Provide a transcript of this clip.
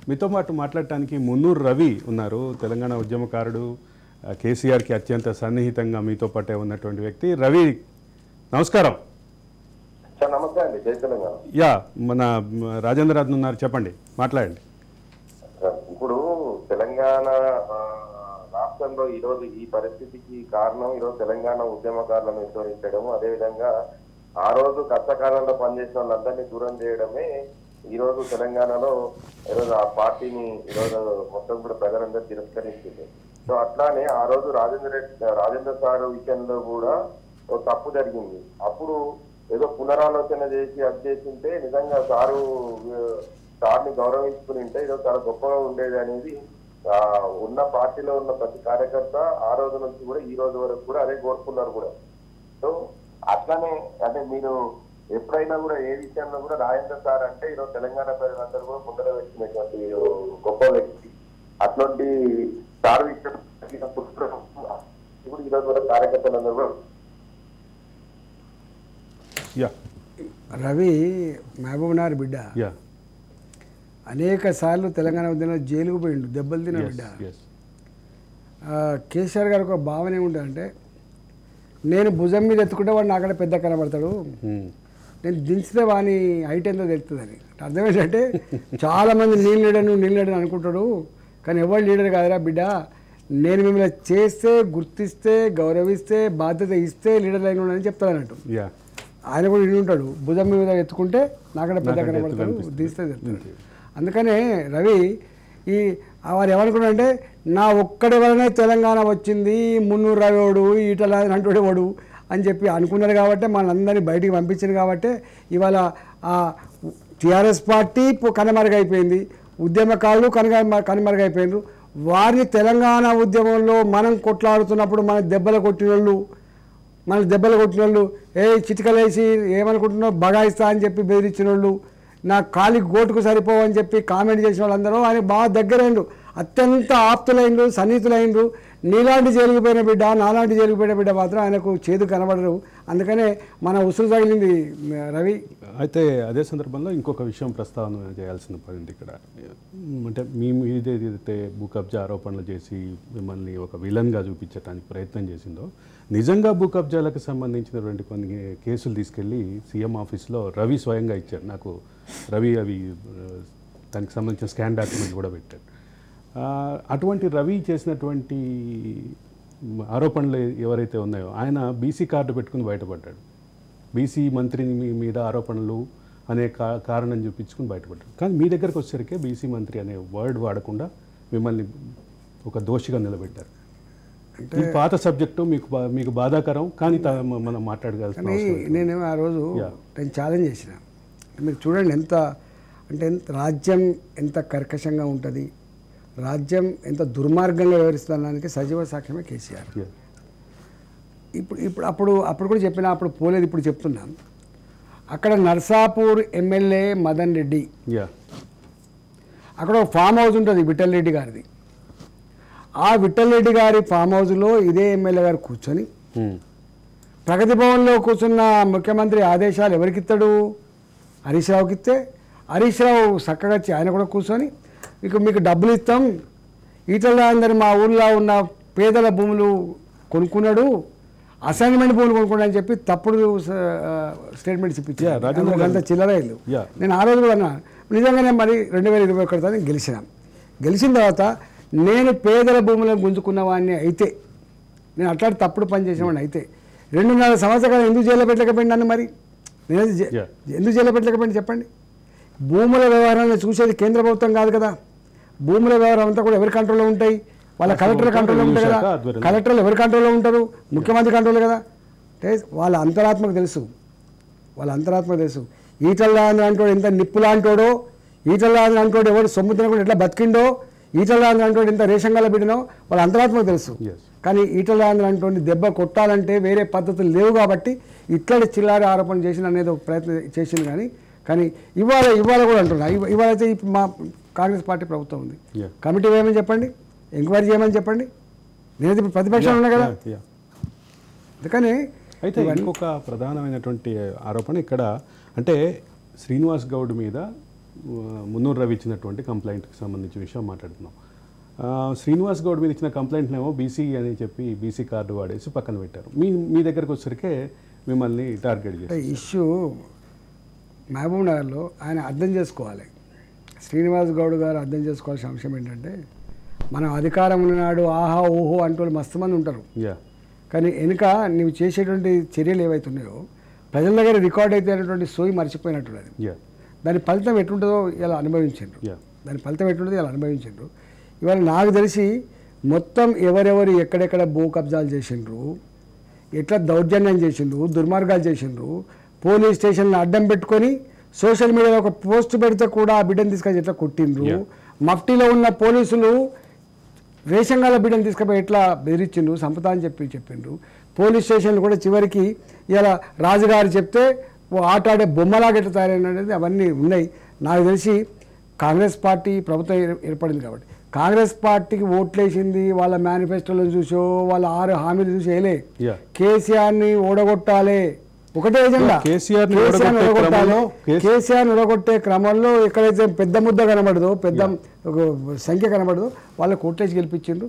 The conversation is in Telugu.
మీతో పాటు మాట్లాడటానికి మున్నూరు రవి ఉన్నారు. తెలంగాణ ఉద్యమకారుడు, కేసీఆర్కి అత్యంత సన్నిహితంగా మీతో పాటే ఉన్నటువంటి వ్యక్తి. రవి నమస్కారం. సార్ నమస్తే అండి, జై తెలంగాణ. యా, మన రాజేంద్ర ఉన్నారు, చెప్పండి, మాట్లాడండి. ఇప్పుడు తెలంగాణ రాష్ట్రంలో ఈరోజు ఈ పరిస్థితికి కారణం ఈరోజు తెలంగాణ ఉద్యమకారులను నిర్వహించడం, అదేవిధంగా ఆ రోజు కష్టకాలంలో పనిచేసిన వాళ్ళందరినీ దూరం చేయడమే ఈరోజు తెలంగాణలో ఈరోజు ఆ పార్టీని ఈరోజు మొత్తం కూడా ప్రజలందరూ తిరస్కరించింది. సో అట్లానే ఆ రోజు రాజేంద్ర సార్ విషయంలో కూడా ఒక తప్పు జరిగింది. అప్పుడు ఏదో పునరాలోచన చేసి అది చేసింటే నిజంగా సార్ని గౌరవించుకుని ఉంటే ఈరోజు చాలా గొప్పగా ఉండేది అనేది ఉన్న పార్టీలో ఉన్న ప్రతి కార్యకర్త ఆ రోజు నుంచి కూడా ఈ రోజు వరకు కూడా అదే కోరుకున్నారు కూడా. సో అట్లానే అంటే మీరు ఎప్పుడైనా కూడా ఏ విషయంలో కూడా రాజేంద్ర సార్ అంటే ఈరోజు తెలంగాణ ప్రజలందరూ కూడా ముందర పెట్టినటువంటి గొప్ప వ్యక్తి. అట్లాంటి సార్ విషయం ఇప్పుడు ఈరోజు కూడా కార్యకర్తలందరూ కూడా. రవి మహబూబ్నగర్ బిడ్డ, అనేక సార్లు తెలంగాణ ఉద్యమంలో జైలుకు పోయిండు, దెబ్బలు తిన బిడ్డ. కేసీఆర్ గారికి ఒక భావన ఏముంటుందంటే, నేను భుజం మీద ఎత్తుకుంటే వాడు నాకంటే పెద్ద కనబడతాడు, నేను దించితే వాని హైట్ ఎంతో తెలుస్తుందని. అర్థం ఏంటంటే, చాలామంది నీళ్ళు లీడర్ అనుకుంటాడు, కానీ ఎవరు లీడర్ కాదురా బిడ్డ, నేను మిమ్మల్ని చేస్తే, గుర్తిస్తే, గౌరవిస్తే, బాధ్యత ఇస్తే లీడర్ అయిన అని చెప్తాడు అన్నట్టు. ఆయన కూడా ఇన్ని ఉంటాడు, భుజం మీద ఎత్తుకుంటే నాకంటే పెద్ద కనబడతాడు, దిస్తే తెలుస్తాడు. అందుకనే రవి వారు ఏమనుకున్నాడంటే, నా ఒక్కడి వలనే తెలంగాణ వచ్చింది, మున్నూరు రవివాడు, ఈటల అంటుడే వాడు అని చెప్పి అనుకున్నారు. కాబట్టి మనందరినీ బయటికి పంపించింది. కాబట్టి ఇవాళ టీఆర్ఎస్ పార్టీ కనుమరుగైపోయింది, ఉద్యమకారులు కనుమరుగైపోయినారు. వారిని తెలంగాణ ఉద్యమంలో మనం కొట్లాడుతున్నప్పుడు మన దెబ్బలు కొట్టిన వాళ్ళు చిటికలేసి ఏమనుకుంటున్నావు బగాయిస్తా అని చెప్పి బెదిరించిన వాళ్ళు, నా కాలి గోటుకు సరిపోవని చెప్పి కామెంట్ చేసిన వాళ్ళందరూ ఆయన బాగా దగ్గరైండ్రు, అత్యంత ఆప్తులైనరు, సన్నిహితులైనరు. నీలాంటి జైలుకుపోయిన బిడ్డ, నాలాంటి జైలుకుపోయిన బిడ్డ మాత్రం ఆయనకు చేదు కనబడరు. అందుకనే మన ఉసురు తగిలింది రవి. అయితే అదే సందర్భంలో ఇంకొక విషయం ప్రస్తావన చేయాల్సిన పడింది ఇక్కడ. అంటే మీ ఏదైతే భూ కబ్జా ఆరోపణలు చేసి మిమ్మల్ని ఒక విలన్గా చూపించడానికి ప్రయత్నం చేసిందో, నిజంగా భూ కబ్జాలకు సంబంధించినటువంటి కొన్ని కేసులు తీసుకెళ్ళి సీఎం ఆఫీస్లో రవి స్వయంగా ఇచ్చారు నాకు. రవి దానికి సంబంధించిన స్కాన్ డాక్యుమెంట్ కూడా పెట్టారు. అటువంటి రవి చేసినటువంటి ఆరోపణలు ఎవరైతే ఉన్నాయో, ఆయన బీసీ కార్డు పెట్టుకుని బయటపడ్డాడు. బీసీ మంత్రిని మీద ఆరోపణలు అనే కారణం చూపించుకుని బయటపడ్డాడు. కానీ మీ దగ్గరకు వచ్చేసరికి బీసీ మంత్రి అనే వర్డ్ వాడకుండా మిమ్మల్ని ఒక దోషిగా నిలబెట్టారు. ఈ పాత సబ్జెక్టు మీకు బాధాకరం, కానీ మనం మాట్లాడగలుగుతాం. నేనేమో ఆ రోజు నేను ఛాలెంజ్ చేసిన, మీరు చూడండి ఎంత రాజ్యం ఎంత కర్కశంగా ఉంటుంది, రాజ్యం ఎంత దుర్మార్గంగా వ్యవహరిస్తుందానికి సజీవ సాక్ష్యమే కేసీఆర్. అప్పుడు కూడా చెప్పిన, అప్పుడు పోలేదు, ఇప్పుడు చెప్తున్నాను. అక్కడ నర్సాపూర్ ఎమ్మెల్యే మదన్ రెడ్డి, అక్కడ ఒక ఫామ్ హౌస్ ఉంటుంది విఠల్ రెడ్డి గారిది. ఆ విఠల్ రెడ్డి గారి ఫామ్ హౌస్లో ఇదే ఎమ్మెల్యే గారు కూర్చొని ప్రగతి భవన్లో కూర్చున్న ముఖ్యమంత్రి ఆదేశాలు ఎవరికిస్తాడు? హరీష్ రావుకి ఇస్తే, హరీష్ రావు చక్కగా వచ్చి ఆయన కూడా కూర్చొని మీకు డబ్బులు ఇస్తాం, ఈటల అందరి మా ఊళ్ళో ఉన్న పేదల భూములు కొనుక్కున్నాడు, అసైన్మెంట్ భూములు కొనుక్కున్నాడు అని చెప్పి తప్పుడు స్టేట్మెంట్స్ ఇప్పించారు. అంత చిల్లర ఇల్లు. నేను ఆ రోజు కూడా అన్నా, నిజంగానే మరి 2021 గెలిచిన తర్వాత నేను పేదల భూములను గుంజుకున్న వాడిని అయితే, నేను అట్లాంటి తప్పుడు పని చేసినవాడిని అయితే 2.5 సంవత్సరాలు ఎందుకు జైల్లో పెట్టలేకపోయింది నన్ను? మరి నేను ఎందుకు జైల్లో పెట్టలేకపోయింది చెప్పండి? భూముల వ్యవహారాన్ని చూసేది కేంద్ర ప్రభుత్వం కాదు కదా. భూముల వ్యవహారం అంతా కూడా ఎవరి కంట్రోల్లో ఉంటాయి? వాళ్ళ కలెక్టర్ కంట్రోల్లో ఉంటాయి కదా. కలెక్టర్లు ఎవరి కంట్రోల్లో ఉంటారు? ముఖ్యమంత్రి కంట్రోల్ కదా. అంటే వాళ్ళ అంతరాత్మకు తెలుసు. ఈటల రాజేంద్ర అంటోడు ఎంత నిప్పు లాంటోడో, ఈటల రాజేంద్ర అంటోడు ఎవరు సొమ్ము తినకుండా ఎట్లా బతికిండో, ఈటల రాజేంద్ర అంటోడు ఎంత రేషంగా బిడ్డనో వాళ్ళ అంతరాత్మకు తెలుసు. కానీ ఈటల రాజేంద్ర అంటోని దెబ్బ కొట్టాలంటే వేరే పద్ధతులు లేవు కాబట్టి ఇట్లాంటి చిల్లారి ఆరోపణ చేసిన అనేది ఒక ప్రయత్నం చేసింది. కానీ ఇవాళ కూడా అంటున్నా, ఇవాళ అయితే మా కాంగ్రెస్ పార్టీ ప్రభుత్వం ఉంది, కమిటీ వేయమని చెప్పండి, ఎంక్వైరీ చేయమని చెప్పండి. నేనైతే ఇప్పుడు ప్రతిపక్షాలు ఉన్నా కదా. అందుకని అయితే ఇంకొక ప్రధానమైనటువంటి ఆరోపణ ఇక్కడ, అంటే శ్రీనివాస్ గౌడ్ మీద మున్నూరు రవి ఇచ్చినటువంటి కంప్లైంట్కి సంబంధించిన విషయం మాట్లాడుతున్నాం. శ్రీనివాస్ గౌడ్ మీద ఇచ్చిన కంప్లైంట్నేమో బీసీ అని చెప్పి బీసీ కార్డు వాడేసి పక్కన పెట్టారు. మీ దగ్గరకు వచ్చేసరికి మిమ్మల్ని టార్గెట్ చేశారు. ఇష్యూ మహబూబ్ నగర్లో ఆయన అర్థం చేసుకోవాలి. శ్రీనివాస్ గౌడ్ గారు అర్థం చేసుకోవాల్సిన అంశం ఏంటంటే, మనం అధికారం ఉన్నాడు ఆహా ఓహో అంటూ మస్తు మంది ఉంటారు. కానీ వెనుక నువ్వు చేసేటువంటి చర్యలు ఏవైతున్నాయో ప్రజల దగ్గర రికార్డ్ అయితే అనేటువంటి సోయి మర్చిపోయినట్టున్నది. దాని ఫలితం ఎట్లుంటుందో ఇలా అనుభవించారు. ఇవాళ నాకు తెలిసి మొత్తం ఎవరెవరు ఎక్కడెక్కడ భూ కబ్జాలు చేసిండ్రు, ఎట్లా దౌర్జన్యం చేసిండ్రు, దుర్మార్గాలు చేసిండ్రు, పోలీస్ స్టేషన్లో అడ్డం పెట్టుకొని సోషల్ మీడియాలో ఒక పోస్ట్ పెడితే కూడా ఆ బిడ్డను తీసుకొని ఎట్లా కొట్టిండ్రు, మఫ్టీలో ఉన్న పోలీసులు రేషంగాల బిడ్డను తీసుకుపోయి ఎట్లా బెదిరించిండ్రు, సంపద అని చెప్పిండ్రు. పోలీస్ స్టేషన్లు కూడా చివరికి ఇలా రాజుగారు చెప్తే ఆట ఆడే బొమ్మలాగా ఎట్లా తయారైనది అవన్నీ ఉన్నాయి. నాకు తెలిసి కాంగ్రెస్ పార్టీ ప్రభుత్వం ఏర్పడింది కాబట్టి కాంగ్రెస్ పార్టీకి ఓట్లేసింది వాళ్ళ మేనిఫెస్టోలను చూసో వాళ్ళ 6 హామీలు చూసి వేయలే. కేసీఆర్ని ఓడగొట్టాలి ఒకటే ఎజెండా. కేసీఆర్ని ఓడగొట్టే క్రమంలో ఎక్కడైతే పెద్ద ముద్ద కనబడదో, పెద్ద సంఖ్య కనబడదో వాళ్ళకి ఓట్లేసి గెలిపించిండ్రు.